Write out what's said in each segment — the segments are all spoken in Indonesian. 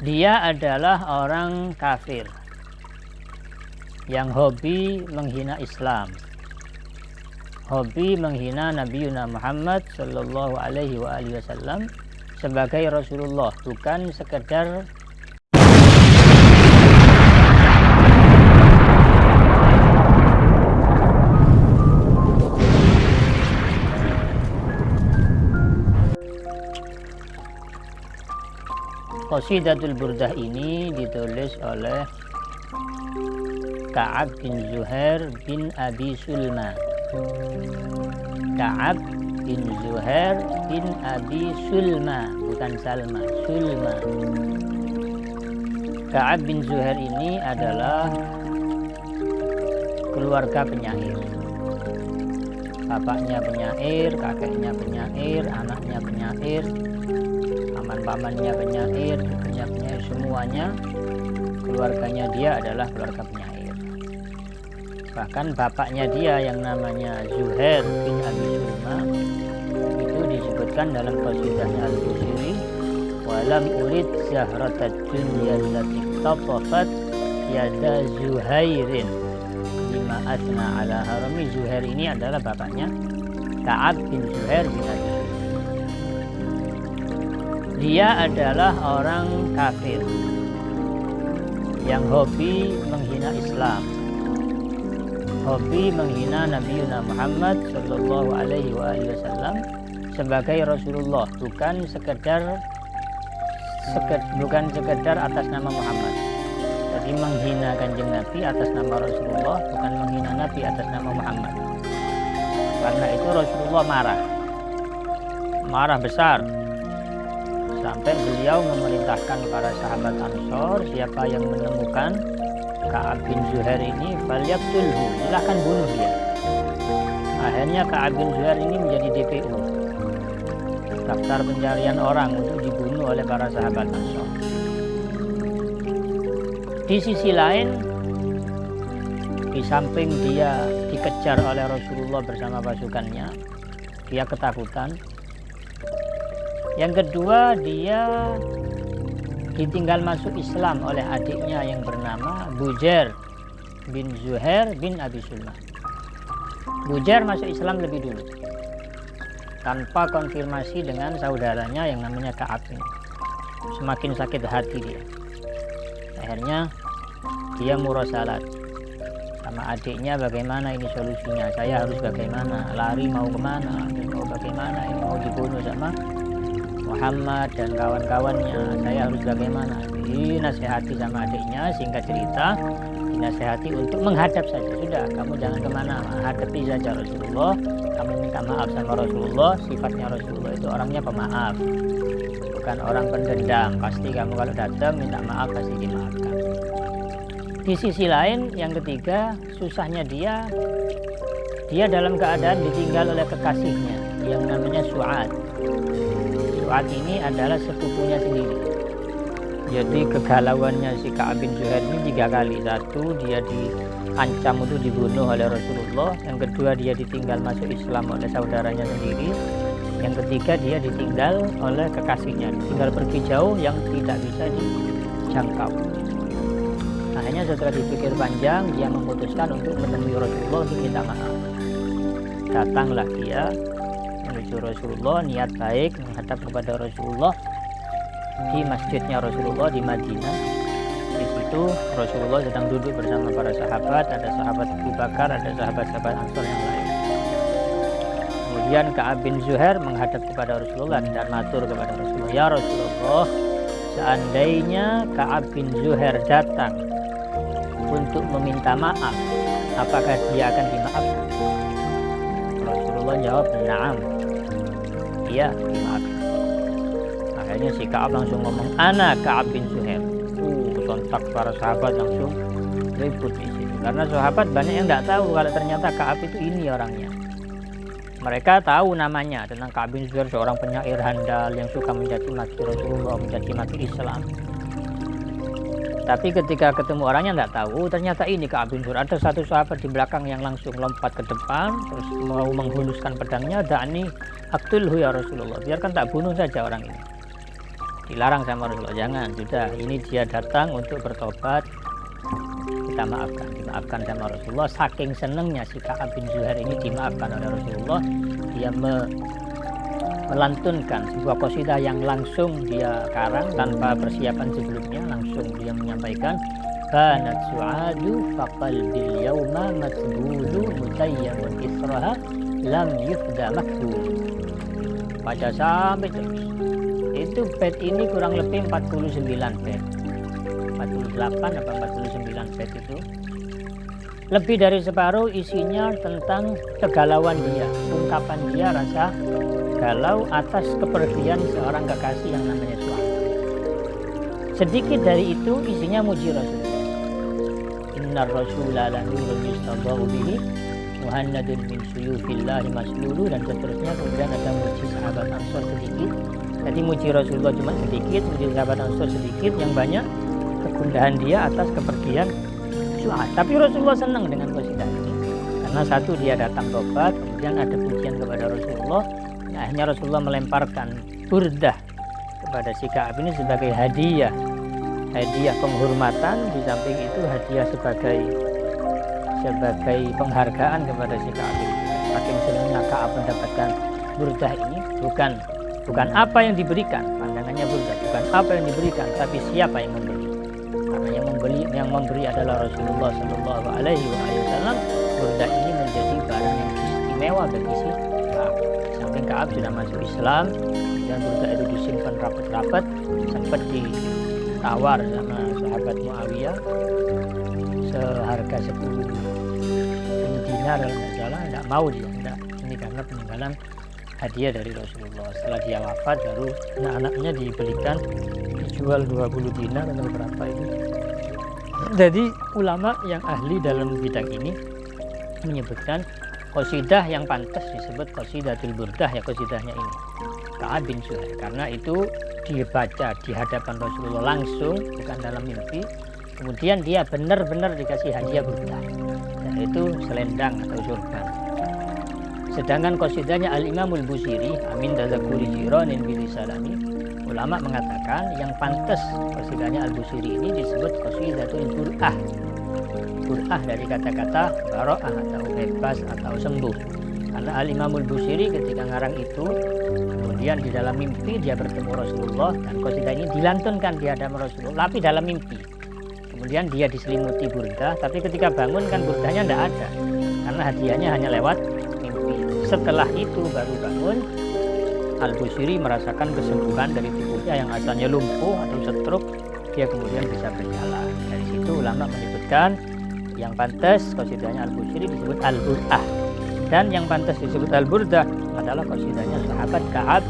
Dia adalah orang kafir yang hobi menghina Islam, hobi menghina Nabi Muhammad Sallallahu Alaihi Wasallam sebagai Rasulullah, bukan sekedar Qasidatul Burdah. Ini ditulis oleh Ka'ab bin Zuhair bin Abi Sulma. Ka'ab bin Zuhair bin Abi Sulma, bukan Salma, Sulma. Ka'ab bin Zuhair ini adalah keluarga penyair. Bapaknya penyair, kakeknya penyair, anaknya penyair, paman-pamannya penyair, ibunya penyair, semuanya keluarganya dia adalah keluarga penyair. Bahkan bapaknya dia yang namanya Zuhair bin Abi Sulma itu disebutkan dalam qasidahnya Al-Busiri, walam urid zahratad dunya allati tafafat yada Zuhairin lima asna ala harami. Zuhair ini adalah bapaknya Ka'ab bin Zuhair bin Abi Sulma. Dia adalah orang kafir yang hobi menghina Islam, hobi menghina Nabi Muhammad Sallallahu Alaihi Wasallam sebagai Rasulullah, bukan sekedar atas nama Muhammad. Jadi menghina Kanjeng Nabi atas nama Rasulullah, bukan menghina Nabi atas nama Muhammad. Karena itu Rasulullah marah besar, sampai beliau memerintahkan para sahabat Ansor, siapa yang menemukan Ka'ab bin Zuhair ini falyaqtulhu, silahkan bunuh dia. Akhirnya Ka'ab bin Zuhair ini menjadi DPO, daftar pencarian orang untuk dibunuh oleh para sahabat Ansor. Di sisi lain, di samping dia dikejar oleh Rasulullah bersama pasukannya, dia ketakutan. Yang kedua, dia ditinggal masuk Islam oleh adiknya yang bernama Bujair bin Zuhair bin Abi Sulma. Bujair masuk Islam lebih dulu tanpa konfirmasi dengan saudaranya yang namanya Ka'ab ini. Semakin sakit hati dia. Akhirnya dia murasalat sama adiknya, bagaimana ini solusinya, saya harus bagaimana, lari mau kemana, mau bagaimana, ini mau dibunuh sama Muhammad dan kawan-kawannya, saya harus bagaimana. Dinasehati sama adiknya, singkat cerita dinasehati untuk menghadap saja. Sudah, kamu jangan kemana, hadapi saja Rasulullah, kamu minta maaf sama Rasulullah. Sifatnya Rasulullah itu orangnya pemaaf, bukan orang pendendam. Pasti kamu kalau datang minta maaf pasti dimaafkan. Di sisi lain, yang ketiga, susahnya dia dalam keadaan ditinggal oleh kekasihnya yang namanya Su'ad. Su'ad ini adalah sepupunya sendiri. Jadi kegalauannya si Ka'ab bin Zuhair ini 3 kali. Satu, dia diancam untuk dibunuh oleh Rasulullah. Yang kedua, dia ditinggal masuk Islam oleh saudaranya sendiri. Yang ketiga, dia ditinggal oleh kekasihnya, tinggal pergi jauh yang tidak bisa dijangkau. Akhirnya setelah dipikir panjang, dia memutuskan untuk menemui Rasulullah untuk minta maaf. Datanglah dia menuju Rasulullah, niat baik menghadap kepada Rasulullah di masjidnya Rasulullah di Madinah. Di situ Rasulullah sedang duduk bersama para sahabat, ada sahabat Abu Bakar, ada sahabat-sahabat Ansor yang lain. Kemudian Ka'ab bin Zuhair menghadap kepada Rasulullah dan matur kepada Rasulullah, ya Rasulullah, seandainya Ka'ab bin Zuhair datang untuk meminta maaf, apakah dia akan dimaafkan? Rasulullah jawab, na'am, iya, dimaafkan. Akhirnya si Ka'ab langsung ngomong, ana Ka'ab bin Zuhair. Sontak para sahabat langsung ribut di situ, karena sahabat banyak yang tidak tahu kalau ternyata Ka'ab itu ini orangnya. Mereka tahu namanya tentang Ka'ab bin Zuhair, seorang penyair handal yang suka mencaci maki Rasulullah, mencaci maki Islam. Tapi ketika ketemu orangnya tidak tahu, ternyata ini Ka'ab bin Zuhair. Ada satu sahabat di belakang yang langsung lompat ke depan, terus mau menghuluskan pedangnya, da'ni aqtulhu ya Rasulullah, biarkan tak bunuh saja orang ini. dilarang sama Rasulullah, jangan, sudah ini dia datang untuk bertobat, kita dimaafkan sama Rasulullah. Saking senengnya si Ka'ab bin Zuhair ini dimaafkan oleh Rasulullah, dia melantunkan sebuah qasidah yang langsung dia karang tanpa persiapan sebelumnya, langsung dia menyampaikan, kanat su'adu faqalbil yawma matbulu mutayyamun israha lam yufda makbul. Baca sampai terus. Itu bait ini kurang lebih 49 bait. 48 apa 49 bait itu. Lebih dari separuh isinya tentang kegalauan dia, ungkapan dia rasa galau atas kepergian seorang kekasih yang namanya suami. Sedikit dari itu isinya muji Rasulullah. Innar rasula la nurun yustadau bihi muhannadun min suyufillahi maslulu, dan seterusnya. Kemudian ada muji sahabat Ansor sedikit. Jadi muji Rasulullah cuma sedikit, muji sahabat Ansor sedikit, yang banyak kegundahan dia atas kepergian Su'ad. Tapi Rasulullah senang dengan qasidah ini karena satu, dia datang tobat, kemudian ada pujian kepada Rasulullah. Akhirnya Rasulullah melemparkan burdah kepada si Ka'ab ini sebagai hadiah penghormatan, di samping itu hadiah sebagai penghargaan kepada si Ka'ab ini. Saking senangnya Ka'ab mendapatkan burdah ini, bukan apa yang diberikan, pandangannya burdah bukan apa yang diberikan, tapi siapa yang memberi. Karena yang memberi adalah Rasulullah Shallallahu Alaihi Wasallam. Burdah ini menjadi barang yang istimewa bagi si Ka'ab. Samping Ka'ab sudah masuk Islam, dan burdah itu disimpan rapat-rapat, sempat ditawar sama sahabat Muawiyah seharga 10 dinar kalau nggak salah, nggak mau dia, enggak. Ini karena peninggalan hadiah dari Rasulullah. Setelah dia wafat, baru anak-anaknya dibelikan, dijual 20 dinar atau berapa itu. Jadi ulama yang ahli dalam bidang ini menyebutkan qasidah yang pantas disebut qasidatul burdah, ya qasidahnya ini Ka'ab bin Zuhair, karena itu dibaca di hadapan Rasulullah langsung, bukan dalam mimpi. Kemudian dia benar-benar dikasih hadiah burdah, yaitu selendang atau sorban. Sedangkan qasidahnya Al-Imamul Busiri, Amin Tazakuri Jiranin Bilisalami, ulama mengatakan yang pantas qasidahnya Al-Busiri ini disebut qasidatul bur'ah. Bur'ah dari kata-kata bara'ah atau bebas atau sembuh. Karena Al-Imamul Busiri ketika ngarang itu, kemudian di dalam mimpi dia bertemu Rasulullah, dan qasidah ini dilantunkan di hadapan Rasulullah, tapi dalam mimpi. Kemudian dia diselimuti burdah, tapi ketika bangun kan burdahnya tidak ada, karena hadiahnya hanya lewat mimpi. Setelah itu baru bangun, Al-Busiri merasakan kesembuhan dari tubuhnya yang asalnya lumpuh atau stroke, dia kemudian bisa berjalan. Dari situ ulama menyebutkan yang pantas qasidahnya Al-Busiri disebut Al-Bur'ah, dan yang pantas disebut Al-Burdah adalah qasidahnya sahabat Ka'ab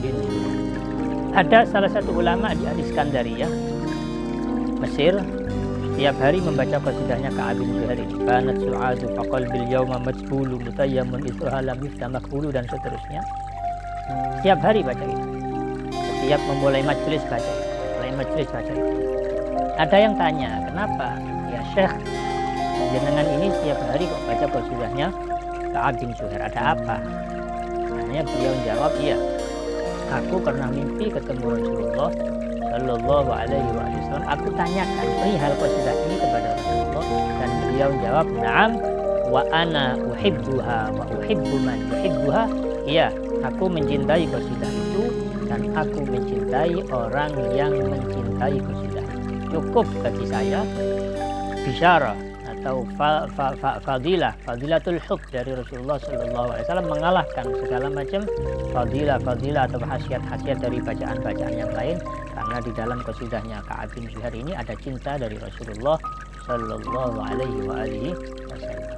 bin Zuhair. Ada salah satu ulama di Al-Iskandariyah, Mesir, setiap hari membaca qasidahnya Ka'ab bin Zuhair ini. Kanat su'adu faqalbil yawma majbulu mutayyamun israha lam yufda makbulu, dan seterusnya. Setiap hari baca itu. Setiap memulai majelis baca itu. Ada yang tanya, kenapa ya Syekh jenengan ini setiap hari kok baca qasidahnya Ka'ab bin Zuhair, ada apa? Akhirnya beliau menjawab, iya, aku pernah mimpi ketemu Rasulullah Shallallahu Alaihi Wasallam. Aku tanyakan perihal qasidah ini kepada Rasulullah, dan beliau menjawab, na'am wa ana uhibbuha wa uhibbu man yuhibbuha. Iya, aku mencintai qasidah itu, dan aku mencintai orang yang mencintai qasidah itu. Cukup bagi saya bisyarah atau fadilatul hub dari Rasulullah Shallallahu Alaihi Wasallam mengalahkan segala macam fadilah atau khasiat-khasiat dari bacaan-bacaan yang lain, karena di dalam qasidahnya Ka'ab bin Zuhair ini ada cinta dari Rasulullah Shallallahu Alaihi Wasallam.